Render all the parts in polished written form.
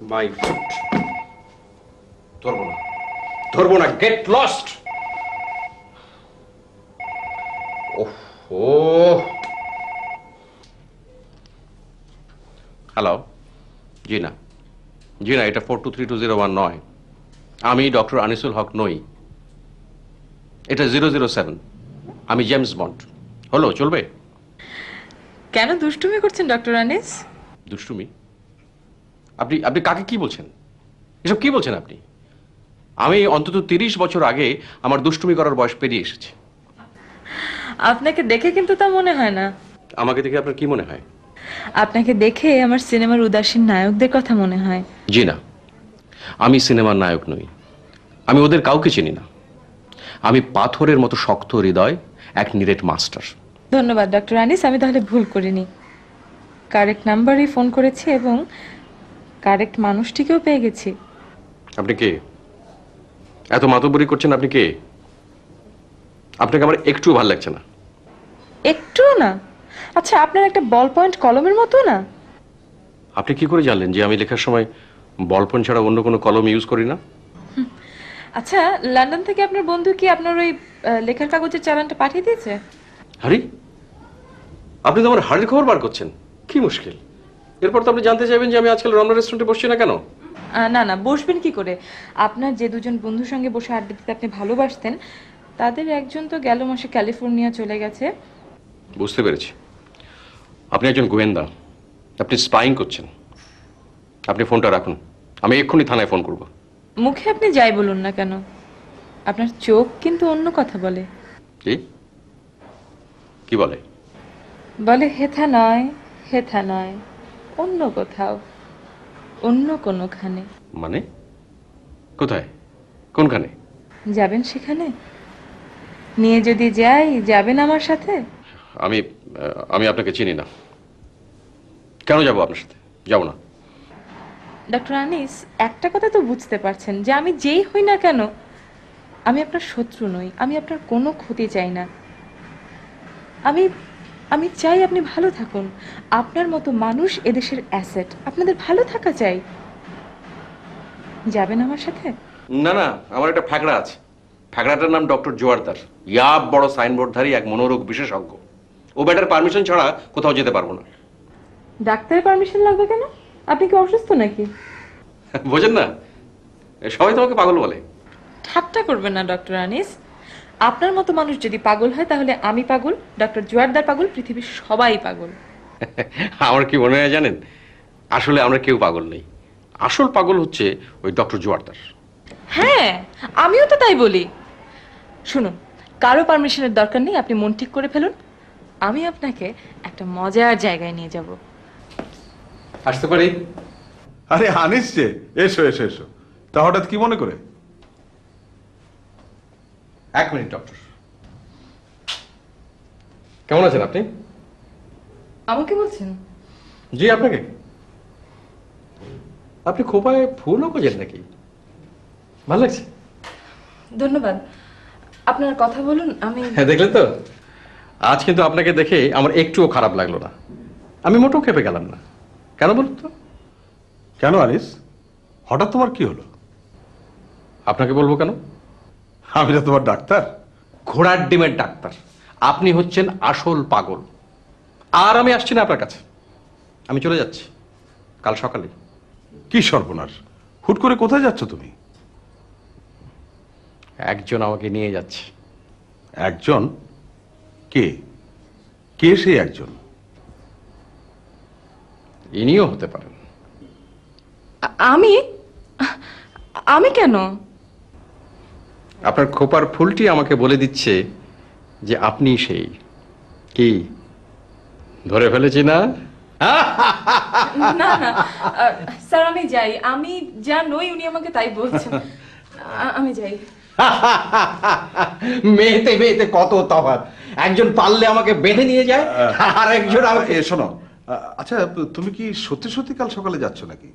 My foot. ধরবো না, ধরবো না। Get lost. ওহো। হ্যালো। জি না, জি না, এটা 423201 নয়। আমি ডক্টর আনিসুল হক নই। এটা 007। আমি জেমস বন্ড। হলো, চলবে? কেন দুষ্টুমি করছেন ডক্টর আনিস? দুষ্টুমি? আপনি আপনি কাকে কি বলছেন? এসব কি বলছেন আপনি? আমি অন্তত 30 বছর আগে আমার দুষ্টুমি করার বয়স পেরিয়ে এসেছি। আপনাকে দেখে কিন্তু তা মনে হয় না। আমাকে দেখে আপনার কি মনে হয়? আপনাকে দেখে আমার সিনেমার উদাসীন নায়কদের কথা মনে হয়। জি না, আমি সিনেমার নায়ক নই। আমি ওদের কাউকে চিনি না। আমি পাথরের মতো শক্ত হৃদয়, এক নিরেট মাস্টার। ধন্যবাদ ডক্টর আনিস, আমি তাহলে ভুল করিনি। কারেক্ট নাম্বারই ফোন করেছি এবং কারেক্ট মানুষটিকেও পেয়ে গেছি। আপনি কে? এত মাতব্বরি করছেন, আপনি কে? আপনাকে আমার একটু ভালো লাগছে না। একটুও না? আচ্ছা, আপনার একটা বল পয়েন্ট কলমের মতো না? আপনি কি করে জানলেন যে আমি লেখার সময় বলপেন ছাড়া অন্য কোনো কলম ইউজ করি না? আচ্ছা, লন্ডন থেকে আপনার বন্ধু কি আপনার ওই লেখার কাগজের চালানটা পাঠিয়ে দিয়েছে? হারি, আপনি তো আমার হাড়ির খবর বার করছেন। কি মুশকিল। এরপর তো আপনি জানতে চাইবেন যে আমি আজকাল রমনা রেস্টুরেন্টে বসছি না কেন? না না, বসবেন কি করে? আপনার যে দুজন বন্ধুর সঙ্গে বসে আড্ডা দিতে আপনি ভালোবাসতেন, তাদের একজন তো গেল মাসে ক্যালিফোর্নিয়া চলে গেছে। বুঝতে পেরেছি, আপনি একজন গোয়েন্দা। আপনি স্পাইং করছেন। আপনি ফোনটা রাখুন, আমি এক্ষুনি থানায় ফোন করব। মুখে আপনি যাই বলুন না কেন, আপনার চোখ কিন্তু অন্য কথা বলে। কি? কি বলে? বলে হেথা নয়, হেথা নয়, অন্য কোথাও, অন্য কোনোখানে। মানে কোথায়, কোনখানে? যাবেন সেখানে? নিয়ে যদি যাই, যাবেন আমার সাথে? আমি আমি আপনাকে চিনি না। কেন যাব আপনার সাথে? যাব না। ডক্টর আনিস, একটা কথা তো বুঝতে পারছেন যে আমি যেই হই না কেন, আমি আপনার শত্রু নই, আমি আপনার কোনো ক্ষতি চাই না। আমি আমি চাই আপনি ভালো থাকুন। আপনার মতো মানুষ এদেশের অ্যাসেট, আপনাদের ভালো থাকা চাই। যাবেন আমার সাথে? না না, আমার একটা ফ্যাকড়া আছে। ফ্যাকড়াটার নাম ডক্টর জোয়ারদার। ইয়াব বড় সাইনবোর্ডধারী এক মনোরোগ বিশেষজ্ঞ। ও ব্যাটার পারমিশন ছাড়া কোথাও যেতে পারবো না। ডাক্তারের পারমিশন লাগবে কেন? আপনি কি অসুস্থ নাকি? বোঝেন না, সবাই তোমাকে পাগল বলে। ঠাট্টা করবেন না ডক্টর আনিস। আপনার মতো মানুষ যদি পাগল হয়, তাহলে আমি পাগল, ডক্টর জোয়ারদার পাগল, পৃথিবীর সবাই পাগল। আমার কি মনে হয় জানেন, আসলে আমরা কেউ পাগল নেই। আসল পাগল হচ্ছে ওই ডক্টর জোয়ারদার। হ্যাঁ, আমিও তো তাই বলি। শুনুন, কারো পারমিশনের দরকার নেই, আপনি মন ঠিক করে ফেলুন। আমি আপনাকে একটা মজার জায়গায় নিয়ে যাব। আসতে পারি? আরে আনিস যে, এসো এসো এসো। তা হঠাৎ কি মনে করে? এক মিনিট ডক্টর। কেমন আছেন আপনি? আমাকে বলছেন? জি, আপনাকে। আপনি খোপায় ফুলও খোঁজেন নাকি? ভালো লাগছে। ধন্যবাদ। আপনার কথা বলুন, আমি... হ্যাঁ, দেখলেন তো, আজ কিন্তু আপনাকে দেখে আমার একটুও খারাপ লাগলো না। আমি মোটেও খেপে গেলাম না। কেন বলুন তো? কেন আনিস, হঠাৎ তোমার কি হলো? আপনাকে বলবো কেন? আমি তো তোমার ডাক্তার। ঘোড়ার ডিমের ডাক্তার। আপনি হচ্ছেন আসল পাগল। আর আমি আসছি না আপনার কাছে। আমি চলে যাচ্ছি কাল সকালে। কি সর্বনাশ, হুট করে কোথায় যাচ্ছ তুমি? একজন আমাকে নিয়ে যাচ্ছে। একজন? কে? কে সেই একজন? ইনিও হতে পারেন। আমি? আমি কেন? আপনার খোপার ফুলটি আমাকে বলে দিচ্ছে যে আপনি সেই। কি ধরে ফেলেছি না? না না, স্যার আমি যাই। আমি যা নই উনি আমাকে তাই বলছেন। আমি যাই। মেয়েতে মেয়েতে কত তফাৎ। একজন পারলে আমাকে বেঁধে নিয়ে যায়, আর একজন আমাকে... শোনো, আচ্ছা তুমি কি সত্যি সত্যি কাল সকালে যাচ্ছ নাকি?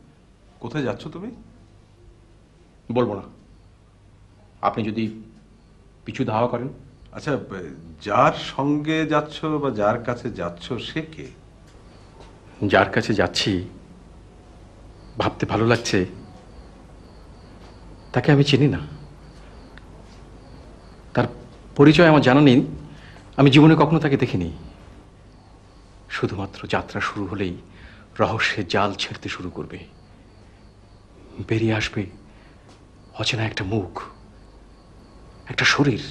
কোথায় যাচ্ছ তুমি? বলবো না। আপনি যদি পিছু ধাওয়া করেন। আচ্ছা, যার সঙ্গে যাচ্ছ বা যার কাছে যাচ্ছ সে কে? যার কাছে যাচ্ছি ভাবতে ভালো লাগছে তাকে আমি চিনি না, তার পরিচয় আমার জানা নেই, আমি জীবনে কখনো তাকে দেখিনি। শুধুমাত্র যাত্রা শুরু হলেই রহস্যের জাল ছেড়তে শুরু করবে, বেরিয়ে আসবে অচেনা একটা মুখ, একটা শরীর,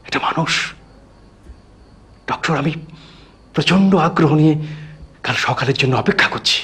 একটা মানুষ। ডক্টর, আমি প্রচন্ড আগ্রহ নিয়ে কাল সকালের জন্য অপেক্ষা করছি।